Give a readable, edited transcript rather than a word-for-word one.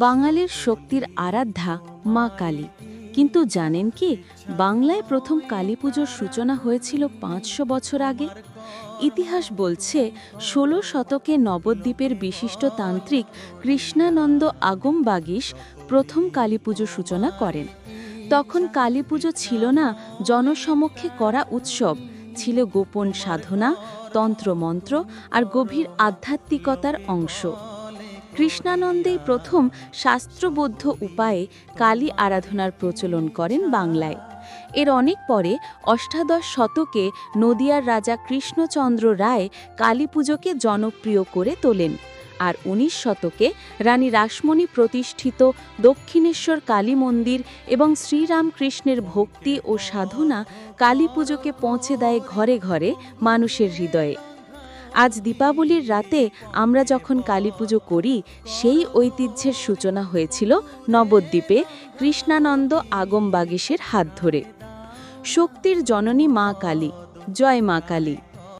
বাঙালির শক্তির আরাধ্যা মা কালী। কিন্তু জানেন কি, বাংলায় প্রথম কালী পুজোর সূচনা হয়েছিল ৫০০ বছর আগে। ইতিহাস বলছে ১৬ শতকে নবদ্বীপের বিশিষ্ট তান্ত্রিক কৃষ্ণানন্দ আগম বাগীশ প্রথম কালী পুজো সূচনা করেন। তখন কালী পুজো ছিল না জনসমক্ষে করা উৎসব, ছিল গোপন সাধনা, তন্ত্রমন্ত্র আর গভীর আধ্যাত্মিকতার অংশ। কৃষ্ণানন্দেই প্রথম শাস্ত্রবদ্ধ উপায়ে কালী আরাধনার প্রচলন করেন বাংলায়। এর অনেক পরে অষ্টাদশ শতকে নদিয়ার রাজা কৃষ্ণচন্দ্র রায় কালী পুজোকে জনপ্রিয় করে তোলেন, আর ১৯ শতকে রানী রাসমণি প্রতিষ্ঠিত দক্ষিণেশ্বর কালী মন্দির এবং শ্রীরামকৃষ্ণের ভক্তি ও সাধনা কালী পুজোকে পৌঁছে দেয় ঘরে ঘরে মানুষের হৃদয়ে। আজ দীপাবলির রাতে আমরা যখন কালীপুজো করি, সেই ঐতিহ্যের সূচনা হয়েছিল নবদ্বীপে কৃষ্ণানন্দ আগম বাগীশের হাত ধরে। শক্তির জননী মা কালী, জয় মা কালী।